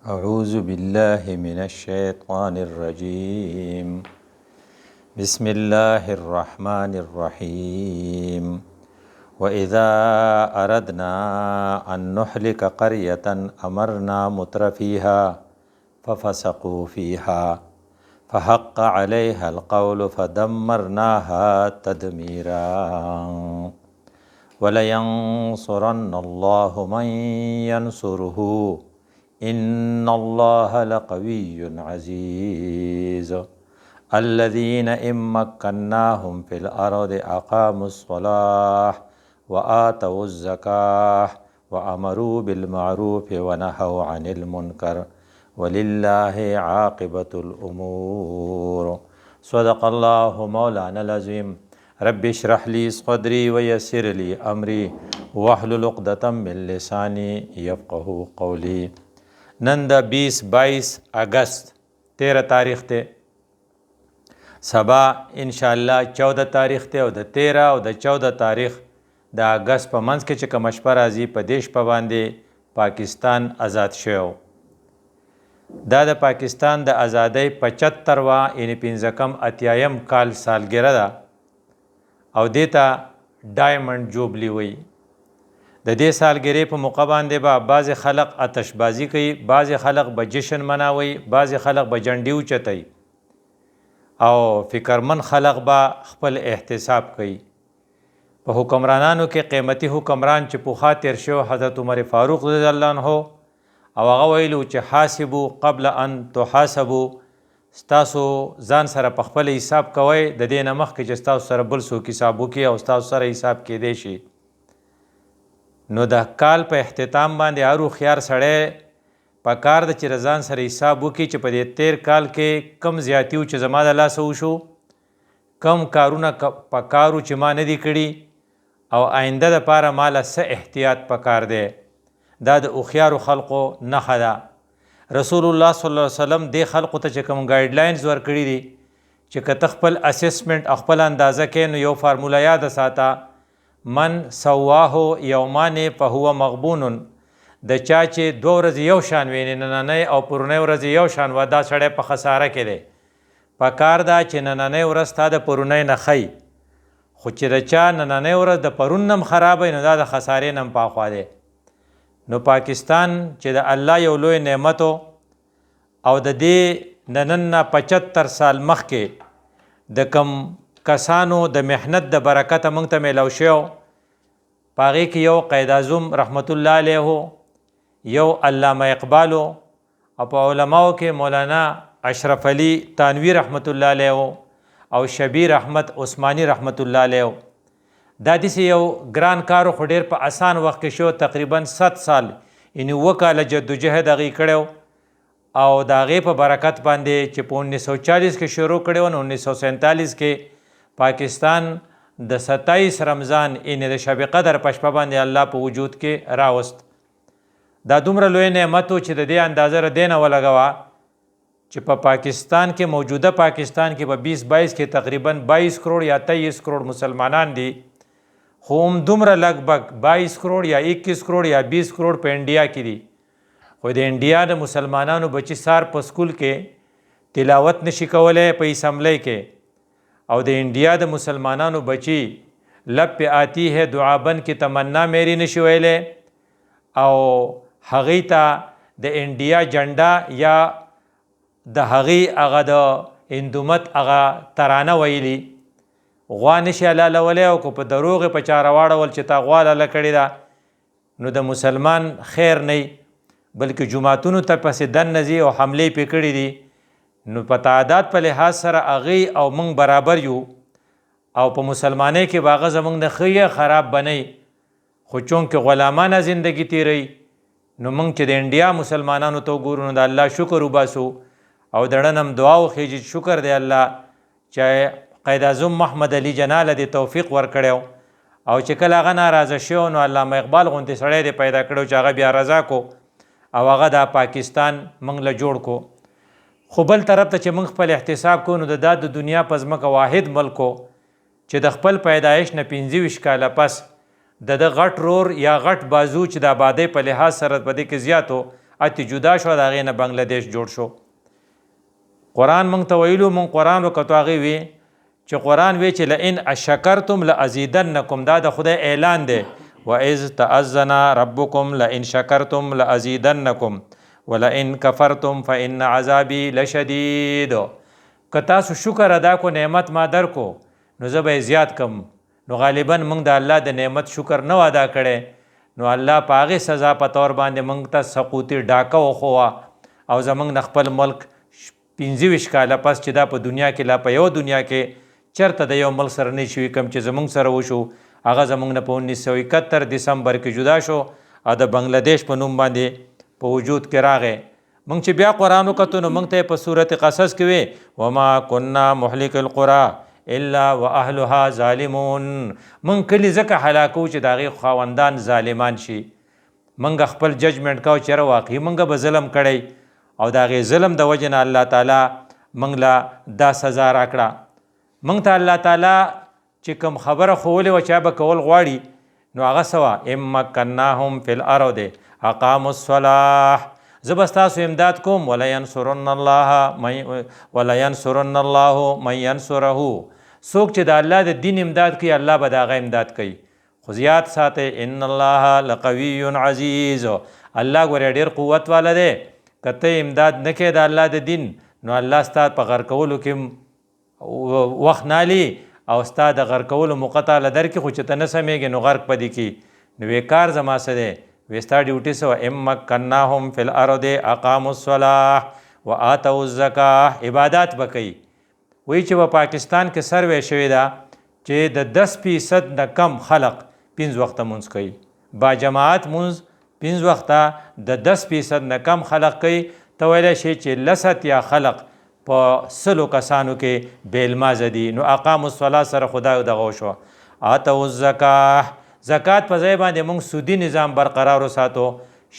أعوذ بالله من الشيطان الرجيم بسم الله الرحمن الرحيم وإذا أردنا أن نهلك قرية أمرنا مترفيها ففسقوا فيها فحق عليها القول فدمرناها تدميرا ولينصرن الله من ينصره إن الله لقوي عزيز الذين إن مكناهم في الأرض أقاموا الصلاة وآتوا الزكاة وأمروا بالمعروف ونهوا عن المنكر ولله عاقبة الأمور صدق الله مولانا العظيم رب اشرح لي صدري ويسر لي أمري واحلل عقدة من لساني يفقهوا قولي. نن د 20-22 اگست 13 تاریخ ته، سبا انشاءالله 14 تاریخ ته، او د 13 او د 14 تاریخ د اگست په منځ کې چې کوم شپه راځي په دې شپه باندې پاکستان آزاد شوی. دا د پاکستان د ازادۍ 75 یعنی 15 کال سالګره ده او دې ته ډایمنډ جوبلی وایي. د دې سالګرې په موقع باندې به بعضې خلق آتشبازي کوي، بعضې خلق به جشن مناوي، بعضې خلق به جنډې اوچتوي او فکرمن خلق به خپل احتساب کوي. په حکمرانانو کې قیمتي حکمران چې پوخا تیر شو حضرت عمر فاروق رضی الله عنه، او هغه ویلو چې حاسبو قبل ان تحاسبو، ستاسو ځان سره په خپل حساب کوئ د دې نه مخکې چې ستاسو سره بل څوک حساب وکړي او ستاسو سره حساب کیدی شي. نو د کال په اختتام باندې هر هوښیار سړی په کار ده چې ځان سره حساب وکړي چې په دې 13 کال کې کم زیاتی و چې زما د لاسه وشو، کم کارونه په کارو چې ما نه دي کړي، او آینده دپاره ماله څه احتیاط پکار دی. دا د هوښیارو خلقو نښه ده. رسول الله صلی الله علیه وسلم دې خلقو ته چې کوم ګایډلاینز ورکړي دي چې که ته خپل اسسمنټ او خپل اندازه کې، نو یو فارموله یاد ساته: من سواه یومان فهو مغبون. د چا چې 2 ورځې یو شان وي، نننۍ او پرونۍ ورځې یو شان وه، دا سړی په خساره کې دی. پکار ده چې نننۍ ورځ تا د پرونۍ نه ښیي، خو چې د چا نننۍ ورځ د پرون نم خراب وي، نو دا د خسارې نم پاخوا دی. نو پاکستان چې د الله یو لوی نعمت او د دې نن نه 75 سال مخکې د کم کسانو د محنت د برکته موږ ته میلاو شوی، په هغې کې یو قید اعظم رحمت الله علیه، یو علامه اقبال، او په علماو کې مولانا اشرف علي تانوي رحمت الله علیه او شبیر احمد عثماني رحمت الله علیه. دا داسې یو ګران کارو خو ډېر په اسان وخت کې شو، تقریبا 100 سال یعنې 2 کاله جدوجهد هغې کړی او د هغې په برکت باندې چې په 1940 کې شروع کړی و، نو 1947 کې پاکستان د 27 رمضان یعنې د شب قدر په شپه باندې الله په وجود کې راوست. دا دومره لوی نعمت و چې د دې اندازه ر دې نه ولګوه چې په پاکستان کې موجوده پاکستان کې په 2022 کې تقریبا 22 کروڑ یا 23 کروڑ مسلمانان دي، خو هم دومره لګبګ 22 کروڑ یا 21 کروڑ یا 20 کروڑ په انډیا کې دي. خو د انډیا د مسلمانانو بچي سار په سکول کې تلاوت نشي کولی په اسمبلی کې، او د انډیا د مسلمانانو بچي لب پہ آتی ہے دعا بن کی تمنا میری نشي ویلی، او هغې ته د انډیا جنډا یا د هغې هغه د هندومت هغه ترانه ویلي، غوا نشي حلالولی، او که په دروغې په چاره واړول چې تا غوا حلاله کړې ده، نو د مسلمان خیر نه بلکې جوماتونو ته پسې دننه ځي او حملې پې کړي دي. نو په تعداد په لحاظ سره هغې او موږ برابر یو، او په مسلمانۍ کې به هغه زموږ نه ښه یا خراب بنئ، خو چونکې غلامانه زندگی تیروي، نو موږ چې د انډیا مسلمانانو ته وګورو نو د الله شکر وباسو او د ړنم دعا وخیږي. شکر دی الله چې قید اعظم محمد علي جناح دې توفیق ورکړی، او چې کله هغه ناراضه شو نو علامه اقبال غوندې سړی دې پیدا کړی چې هغه بیا رضا کو او هغه دا پاکستان موږ له جوړ کو. خو بل طرف ته چې موږ خپل احتساب کو، نو د دنیا په ځمکه واحد ملک چې د خپل پیدایش نه 25 کاله پس د غټ رور یا غټ بازو چې د آبادۍ په لحاظ سره په دې کې زیاتو اتی جدا شو د هغې نه بنګلادیش جوړ شو. قرآن موږ ته ویلو، موږ قرآن وکتو، هغې وی چې قرآن وی چې لئن اشکرتم لازیدنکم، دا د خدای اعلان دی. واذ تأذن ربکم لئن شکرتم لازیدنکم ولئن کفرتم فإن عذابی لشدید. که تاسو شکر ادا کو نعمت ما در کو نو زه به زیات کم. نو غالبا موږ د الله د نعمت شکر نه ادا کړی، نو الله په هغې سزا په طور باندې موږ ته سقوطي ډاکه وښوه او زموږ نه خپل ملک 25 کاله پس چې دا په دنیا کې لا په یو دنیا کې چېرته د یو ملک سره نه شوي کوم چې زموږ سره وشو، هغه زموږ نه په 1971 دسمبر کې جدا شو او د بنګلادیش په نوم باندې په وجود کې راغی. موږ چې بیا قرآن وکتو نو موږ ته په صورت قصص کې وی وما كنا مهلك القرى الا واهلها ظالمون. موږ کلی ځکه هلاکو چې د هغې خاوندان ظالمان شي. موږ خپل ججمنټ کوو چېرې واقعي موږ به ظلم کړی او د هغې ظلم د وجې نه الله تعالی موږ له دا سزا راکړه. موږ ته الله تعالی چې کوم خبره ښوولې وه چا به کول غواړي نو هغه څه وه ان مکناهم فی الارض اقاموا الصلاة. زه به ستاسو امداد کوم ولینصرن الله من ینصره. څوک چې د الله د دین امداد کوي الله به د هغه امداد کوي. خو زیات ساتئ ان الله لقوی عزیز. الله ګورې ډېر قوت والا دی. که ته امداد نه کوې د الله د دین نو الله ستا په غر کولو کې وخت نالي او ستا د غر کولو موقع تعالی درکړي، خو چې ته نه سمېږې نو غرق به دې کړي. نو وی کار زما څه دی؟ وی ستا ډیوټي څه وه؟ ان مکناهم فی الارض اقاموا الصلاة وآتوا الزکاة. عبادات به کوي. وایي چې په پاکستان کې سروې شوې ده چې د 10% نه کم خلق 5 وخته مونځ کوي. با جماعت مونځ 5 وخته د 10% نه کم خلق کوي. ته ویلی شي چې 10 خلق په 100 کسانو کې بې علمازه دي. نو اقاموا الصلاة سره خدای دغه شوه. آتوا الزکاة، زکات په ځای باندې موږ سودي نظام برقرار وساتو.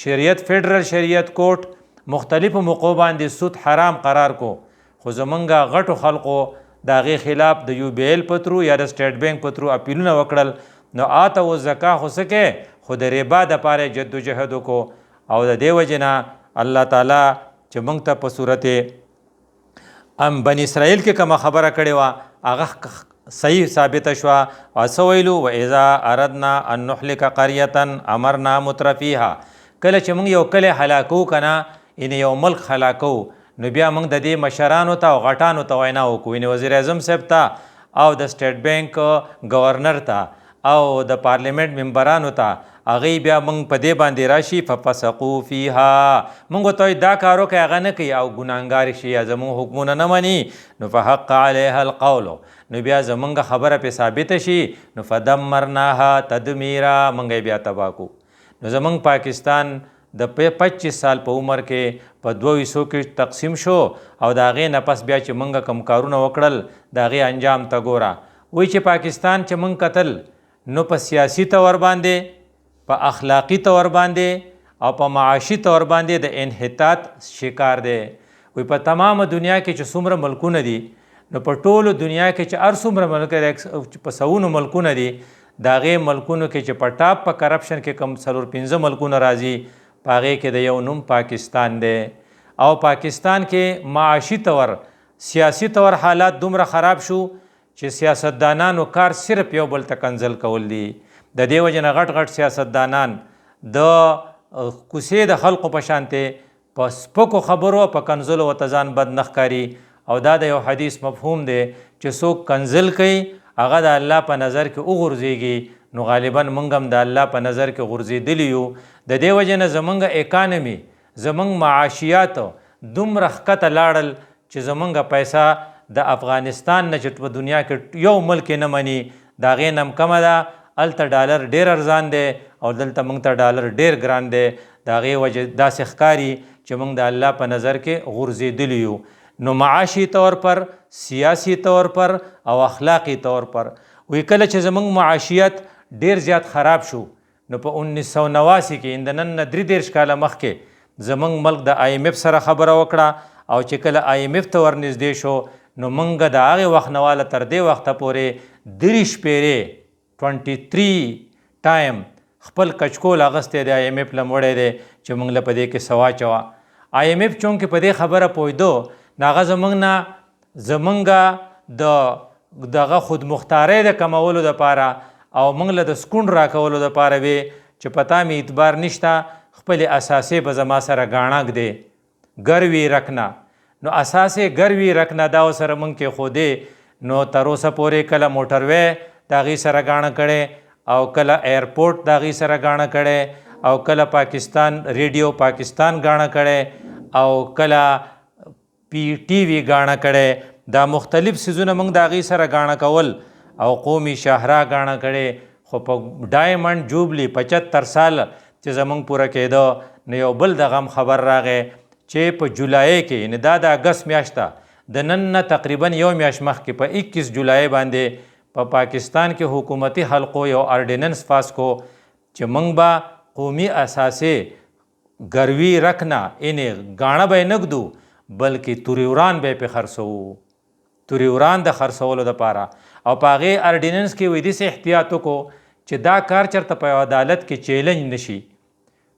شریعت فیډرل شریعت کوټ مختلفو موقعو باندې سود حرام قرار کو، خو زمونږ غټو خلقو د هغې خلاف د یو بی ایل په ترو یا د سټیټ بینک په ترو اپیلونه وکړل. نو آتوا الزکاة خو څه کې خو د ربا دپاره جد و جهد وکړو. او د دې وجې نه الله تعالی چې موږ ته په صورت بني اسرائیل کې کومه خبره کړې وه هغه صحیح ثابته شوه. او څه ویلو؟ واذا اردنا ان نهلک قریة امرنا مترفیها. کله چې موږ یو کلی هلاکو که نه یعنې یو ملک هلاکو نو بیا موږ د دې مشرانو ته او غټانو ته وینا وکړو، یعنې وزیر اعظم صاحب ته او د سټیټ بینک گورنر ته او د پارلیمنت ممبرانو ته، هغې بیا موږ په دې باندې راشي ففسقوا فیها. موږ ورته دا کار وکړئ هغه نه کوي او ګناهګار شي یا زموږ حکمونه نه مني نو فحق علیها القول. نو بیا زمونږ خبره پې ثابته شي نو فدمرناها تدمیرا، موږ یې بیا تباه کړو. نو زمونږ پاکستان د 25 سال په عمر کې په 2 حصو کې تقسیم شو او د هغې نه پس بیا چې موږ کوم کارونه وکړل د هغې انجام ته ګوره. وایي چې پاکستان چې موږ کتل نو په سیاسي طور باندې، په اخلاقي طور باندې او په معاشي طور باندې د انحطاط شکار دی. وایي په تمامه دنیا کې چې څومره ملکونه دي نو په ټولو دنیا کې چې هر څومره ملک په سوونو ملکونه دي د هغې ملکونو کې چې په ټاپ په کرپشن کې کم 4-5 ملکونه راځي په هغې کې د یو نوم پاکستان دی. او پاکستان کې معاشي طور سیاسي طور حالات دومره خراب شو چې سیاستدانانو کار صرف یو بل ته کنځل کول دي. د دې وجې نه غټ غټ سیاستدانان د کوڅې د خلقو په شانتې په سپکو خبرو په کنځلو ورته ځان بد نه ښکاري. او دا د یو حدیث مفهوم دی چې څوک کنځل کوي هغه د الله په نظر کې وغورځېږي. نو غالبا موږ هم د الله په نظر کې غورځېدلي یو. د دې وجې نه زموږ اکانمي زموږ معاشیات دومره ښکته لاړل چې زموږ پیسه د افغانستان نه چې په دنیا کې یو ملک نه مني د هغې نه هم کمه ده. هلته ډالر ډېر ارزان دی او دلته موږ ته ډالر ډېر ګران دی. د هغې وجه داسې ښکاري چې موږ د الله په نظر کې غورځېدلي یو. نو معاشي طور پر، سیاسی طور پر او اخلاقی طور پر. وی کله چې زموږ معاشیت ډیر زیات خراب شو نو په 1989 کې د نن نه 33 کاله مخکې زموږ ملک د IMF سره خبره وکړه او چې کله IMF ته ورنږدې شو نو موږ د هغې وخت نه واله تر دې وخته پورې 30 پیرې 23 ټایم خپل کچکول اغستی دی IMF له موړی دی چې موږ له په دې کې څه واچوه. IMF چونکې په دې خبره پوهېدو نو هغه زمونږ دغه خودمختارۍ د کمولو دپاره او موږ له د سکون راکولو دپاره وې چې پتا مې اعتبار نشته خپلې اساسې به زما سره ګاڼک دی ګروي رکنه. نو اساسې ګروي رکنه دا سره موږ کې خودې نو تر اوسه پورې کله موټروی د هغې سره ګاڼه کړی او کله ایرپورټ د هغې سره ګاڼه کړی او کله پاکستان ریډیو پاکستان ګاڼه کړی او کله PTV ګاڼه کړی. دا مختلف سیزونه موږ د هغې سره ګاڼه کول او قومي شاهراه ګاڼه کړی. خو په ډایمنډ جوبلي 75 سال چې زموږ پوره کېده نو یو بل د غم خبر راغی چې په جولای کې یعنې دا د اګست میاشت ده د نن نه تقریبا یو میاشت مخکې په 21 جولای باندې په پاکستان کې حکومتي حلقو یو آرډیننس پاس کو چې موږ به قومي اساسې ګروي رکنه یعنې ګاڼه به یې نږدو بلکې تورې وران به یې پې خرڅوو تورې وران د خرڅولو دپاره. او په هغې آرډیننس کې وایي داسې احتیاط وکړو چې دا کار چېرته په عدالت کې چیلنج نشي.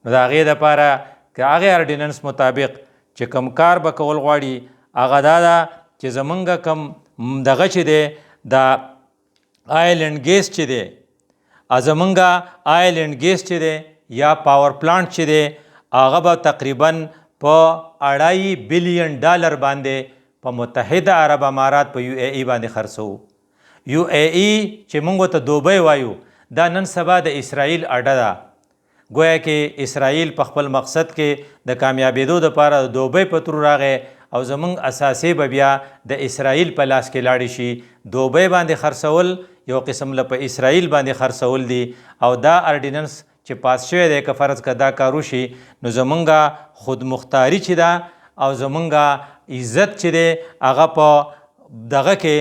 نو د هغې دپاره که هغې آرډیننس مطابق چې کم کار به کول غواړي هغه دا ده چې زمونږ کم دغه چې دی دا آیلینډ ګیس چې دی زمونږ آیلینډ ګیس چې دی یا پاور پلانټ چې دی هغه به تقریبا په $2.5 بلین باندې په متحده عرب امارات په UAE باندې خرڅوو. UAE چې موږ ته دوبۍ وایو دا نن سبا د اسرائیل اډه ده. گویا کې اسرائیل په خپل مقصد کې د کامیابېدو دپاره د دوبۍ په تور راغی او زموږ اساسې به بیا د اسرائیل په لاس کې لاړې شي. دوبۍ باندې خرڅول یو قسم له په اسرائیل باندې خرڅول دي او دا آرډیننس چې پاس شوی دی که فرض که دا کار وشي نو زمونږ خودمختاري چې ده او زمونږ عزت چې دی هغه په دغه کې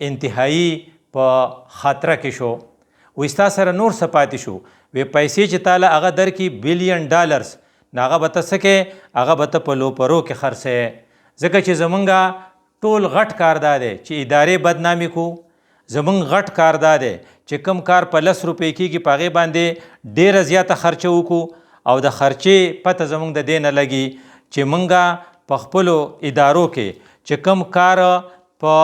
انتهایی په خطره کې شو. وایي ستا سره نور څه پاتې شو؟ وی پیسې چې تاله هغه درکړي $1 بلین نو هغه به ته څه کې هغه به ته په لوپرو کې خرڅوې. ځکه چې زمونږ ټول غټ کار دا دی چې ادارې بدنامي کو. زمونږ غټ کار دا دی چې کم کار په 10 روپۍ کېږي په هغې باندې ډېره زیاته خرچه وکړو او د خرچې پته زمونږ د دې نه لګي چې مونږ په خپلو ادارو کې چې کم کار په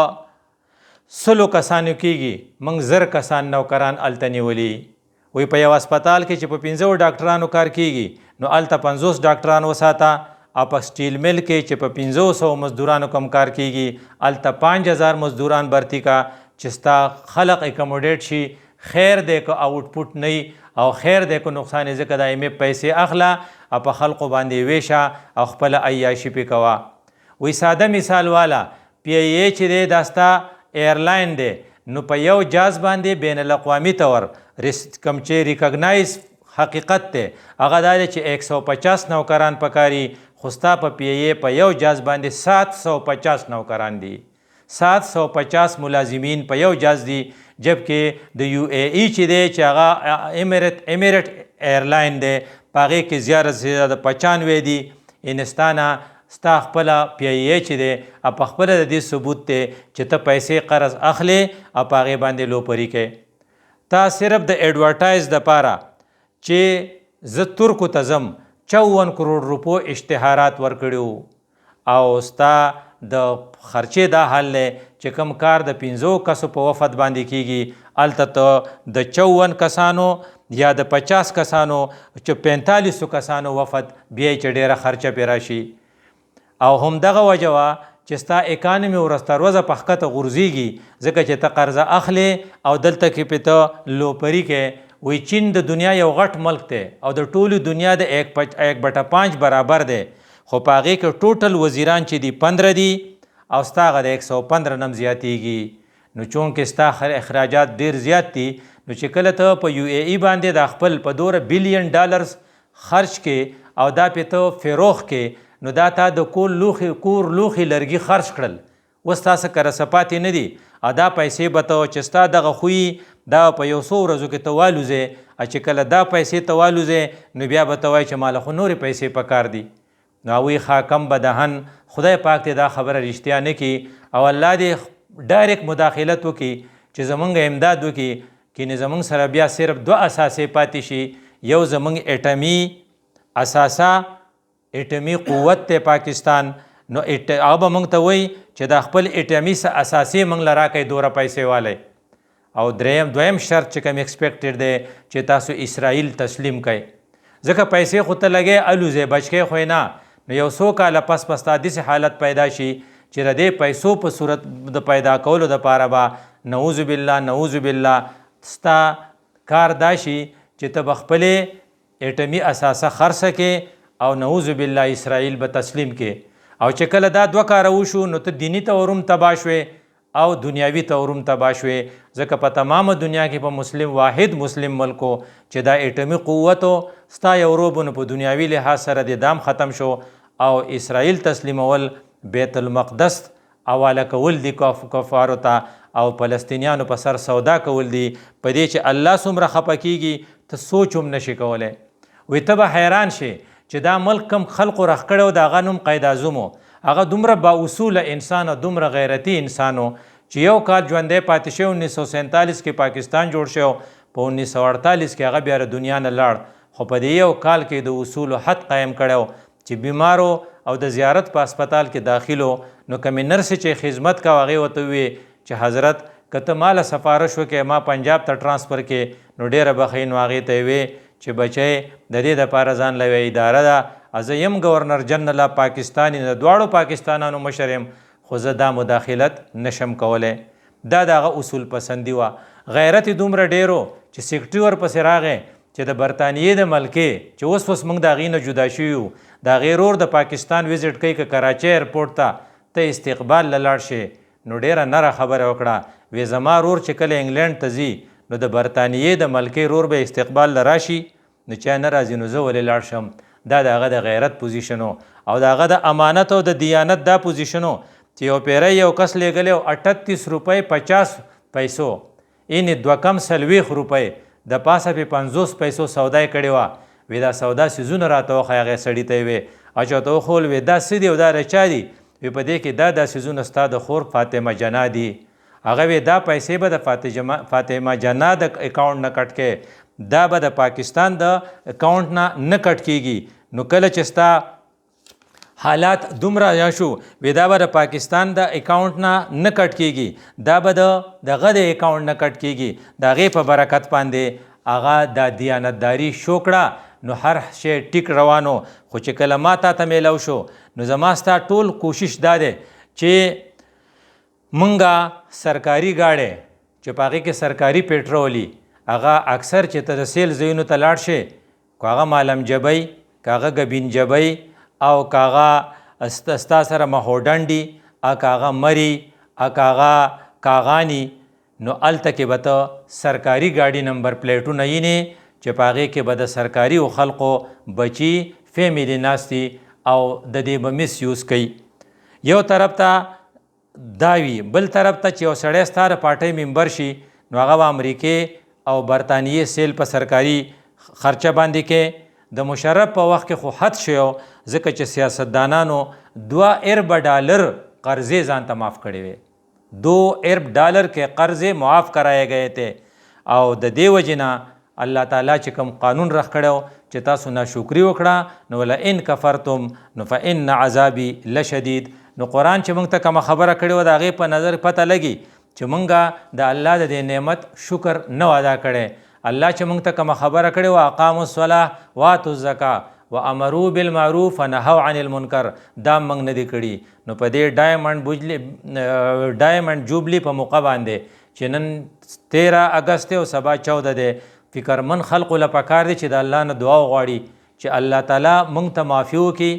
100 کسانو کېږي مونږ 1000 کسان نوکران هلته نیولي. وایي په یو هسپتال کې چې په 15 ډاکټرانو کار کېږي نو هلته 50 ډاکټران وساته او په سټیل مل کې چې په 500 مزدورانو کم کار کېږي هلته 5000 مزدوران برتی کا چې ستا خلق اکموډیټ شي. خیر دی که آوټپوټ نه او خیر دی که نقصان یې ځکه د IMF پیسې اخله او په خلقو باندې ویشه او خپله عیاشي پې کوه. وایي ساده مثال والا PIA چې دی دا ستا ایرلاین دی نو په یو جاز باندې بین الاقوامي طور کم چې ریکګنایز حقیقت دی هغه دا دی چې 150 نوکران پکاري خو ستا په PIA په یو جاز باندې 750 نوکران دي 750 ملازمین په یو جاز دي. جبکې د UAE چې دی چې هغه امیرټ ایرلاین دی په هغې کې زیاده 95 دي. انستانه ستا خپله PIA چې دی په خپله د دې ثبوت دی چې ته پیسې قرض اخلې او په هغې باندې لوپري کوې. تا صرف د ایډورټایز دپاره چې زه ترکو ته ځم 54 کروڑ روپو اشتهارات ورکړي او ستا د خرچې دا حال دی چې کم کار د 15 کسو په وفد باندې کېږي هلته ته د 54 کسانو یا د 50 کسانو چې 45 کسانو وفد بیا چې ډېره خرچه پې راشي. او همدغه وجه وه چې ستا اکانمي ورځ تر ورځه په ښکته غورځېږي ځکه چې ته قرضه اخلې او دلته کې پې ته لوپري کوې. وایي چین د دنیا یو غټ ملک دی او د ټولې دنیا د 1/5 برابر دی خو په هغې کې ټوټل وزیران چې دي 15 دي او ستا هغه د 115 نم زیاتېږي. نو چونکې ستا اخراجات ډېر زیات دي نو چې کله ته په UAE باندې د خپل په $2 بلین خرچ کې او دا پې ته فروغ کې نو دا تا د کور لوښي لرګي خرچ کړل اوس تاسو کره څه پاتې نه دي او دا پیسې به ته چې ستا دغه خوی دا په یو څو ورځو کې ته والوځې چې کله دا پیسې ته والوځې نو بیا به ته وایې چې ماله خو نورې پیسې پکار دي. نو هغوی خاکم بدهن خدای پاک دې دا خبره رښتیا نه کړي او الله دې ډایرکټ مداخلت وکړي چې زمونږ امداد وکړي کینې زمونږ سره بیا صرف 2 اساسې پاتې شي یو زمونږ اټمي اساسه اټمي قوت دی پاکستان، نو هغه به موږ ته وایي چې دا خپل اټمي اساسې موږ له راکئ دوره پیسې والی. او دویم شرط چې کوم ایکسپیکټډ دی چې تاسو اسرائیل تسلیم کئ، ځکه پیسې خو ته لګې الوځې بچ کې خو نه. نو یو څو کاله پس تا داسې حالت پیدا شي چې د دې پیسو په صورت د پیدا کولو دپاره به نعوذ بالله ستا کار دا شي چې ته به خپلې اټمي اساسه خرڅه کې او نعوذ بالله اسرائیل به تسلیم کې. او چې کله دا دوه کاره وشو نو ته دینی طور هم تباه شوې او دنیاوي طور هم تباه شوې، ځکه په تمامه دنیا کې په واحد مسلم ملکو چې دا اټمي قوتو ستا یو روبونه په دنیاوي لحاظ سره د دام ختم شو او اسرائیل تسلیمول بیت المقدس حواله کول دي کفارو ته او فلسطینیانو په سر سودا کول دي، په دې چې الله څومره خفه کیږي ته سوچ هم نشي کولی. وی ته به حیران شي چې دا ملک کم خلقو رخ کړی و د هغه نوم قید اعظم و، هغه دومره با اصوله انسان او دومره غیرتي انسان و چې یو کال ژوندی پاتې شوی 1947 کې پاکستان جوړ شو، په 1948 کې هغه بیا دنیا نه لاړ، خو په دې یو کال کې د اصولو حد قایم کړی چې بیمارو او د زیارت په اسپتال کې داخلو نو کمې نرسې چې خدمت کا هغې ورته وویې چې حضرت که ته ماله سفارش وکړې ما پنجاب ته ټرانسفر کې نو ډېره بخۍ نو هغې ته یې ویې چې بچی د دې دپاره ځان له یوه اداره ده، زه یم ګورنر جنرال پاکستان د دواړو پاکستانانو مشر یم، خو زه دا مداخلت نشم کولی. دا د هغه اصول پسندي وه. غیرت یې دومره ډېر و چې سیکرټري ورپسې راغی چې د برطانیې د ملکې چې اوس موږ د هغې نه جدا شوي یو، د هغې رور د پاکستان وزټ کوي که کراچۍ ایرپورټ ته استقبال له لاړ شي، نو ډېره نره خبره وکړه. وی زما رور چې کله انګلینډ ته ځي نو د برطانیې د ملکې رور به استقبال له راشي، نو چا نه راځي نو زه ولې لاړ شم. دا د هغه د غیرت پوزیشن و او د هغه د امانت او د دیانت دا پوزیشن و چې یو پیری یو کس لیږلی و 38 روپۍ 50 پیسو اینې 2 کم 40 روپۍ د پاسه پې 50 پیسو سودا یې کړې وه. وی دا سودا څیزونه راته وښیه، هغې سړي ته یې وې اچو ته وښول وی دا څه دي او دا د چا دي؟ وی په دې کې دا څیزونه ستا د خور فاطمه جنا دي. هغه وی دا پیسې به د فاطمه جنا د اکاونټ نه کټ کې، دا به د پاکستان د اکاونټ نه کټ کیږي. نو کله چې ستا حالات دومره یا شو وی دا به د پاکستان د اکاونټ نه کټ کیږي، دا به دغه د اکاونټ نه کټ کیږي. د هغې په برکت باندې هغه د دیانتداري شو کړه، نو هر شی ټیک روانو. خو چې کله ما تا ته میلو شو نو زما ستا ټول کوشش دا دی چې مونږه سرکاري گاڑی چې په هغې کې سرکاري پیټرولي هغه اکثر چې ته د سیل ځایونو ته لاړ شې، که هغه مالم جبۍ، که هغه ګبین جبۍ او که هغه ستا سره مهوډنډي، که هغه مري، که هغه کاغاني، نو هلته کې به ته سرکاري ګاډي نمبر پلیټونه یینې چې په هغې کې به د سرکاري خلقو بچي فیملی ناستي او د دې به مس یوز کوي. یو طرف ته دا وي، بل طرف ته چې یو سړی ستا د پارټۍ ممبر شي نو هغه به امریکې او برطانیې سیل په سرکاري خرچه باندې کې. د مشرف په وخت کې خو حد شو ځکه چې سیاستدانانو 2 ارب ډالر قرضې ځان ته معاف کړې وې، 2 ارب ډالر کې قرضې معاف کرائے گئے تھے. او د دې وجې نه الله تعالی چې کوم قانون رخ کړی چې تاسو ناشکري وکړه نو لئن کفرتم نو فإن عذابي لشدید. نو قرآن چې موږ ته کومه خبره کړې وه د هغې په نظر پته لګي چې موږ د الله د دې نعمت شکر نه ادا کړی. الله چې موږ ته کومه خبره کړې وه اقاموا الصلاة واتوا الزکاة وامروا بالمعروف ونهوا عن المنکر، دا موږ نه دي کړي. نو په دې ډایمنډ جوبلی په موقع باندې چې نن 13 اګست او سبا 14 دی، فکرمن خلقو له پکار دی چې د الله نه دعا وغواړي چې الله تعالی موږ ته معافي وکړي.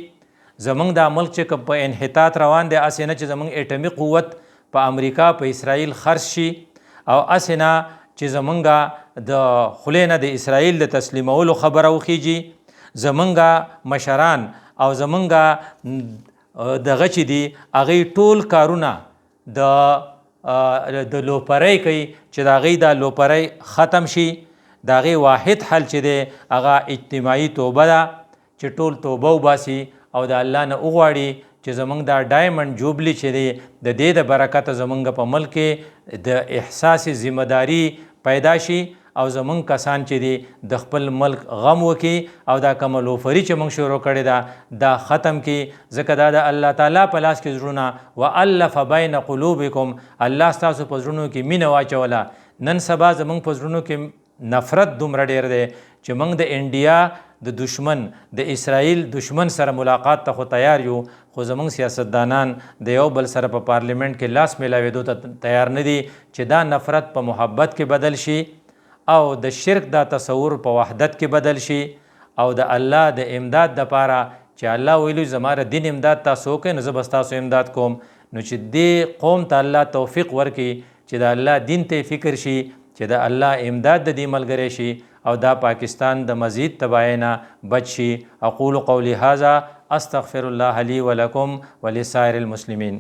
زمونږ دا ملک چې کوم په انحطاط روان دی، هسې نه چې زمونږ اټمي قوت په امریکا په اسرائیل خرڅ شي، او هسې نه چې زمونږ د خولې نه د اسرائیل د تسلیمولو خبره وخیږي. زمونږ مشران او زمونږ دغه چې دي هغې ټول کارونه د لوپرۍ کوي چې د هغې دا لوپرۍ ختم شي. د هغې واحد حل چې دی هغه اجتماعي توبه ده چې ټول توبه وباسي او د الله نه وغواړي چې زمونږ دا ډایمنډ جوبلی چې دی د دې د برکته زمونږ په ملک کې د احساس ذمہداري پیدا شي او زمونږ کسان چې دي د خپل ملک غم وکړي او دا کومه لوفري چې موږ شروع کړې ده دا ختم کړي، ځکه دا د الله تعالی په لاس کې زړونه والف بین قلوبکم، الله ستاسو په زړونو کې مینه واچوله. نن سبا زمونږ په زړونو کې نفرت دومره ډېر دی چې موږ د انډیا د دشمن د اسرائیل دشمن سره ملاقات ته خو تیار یو، خو زمونږ سیاستدانان د یو بل سره په پارلیمنت کې لاس میلاوېدو ته تیار نه دي چې دا نفرت په محبت کې بدل شي او د شرک دا تصور په وحدت کې بدل شي او د الله د امداد دپاره چې الله ویلو زما د دین امداد تاسو وکړئ نو زه به ستاسو امداد کوم. نو چې دې قوم ته الله توفیق ورکړي چې د الله دین ته فکر شي، چې د الله امداد د دې ملګری شي او دا پاکستان د مزید تباہی نه بچ شي. اقول قولی هذا استغفر الله لي ولكم ولسائر المسلمين.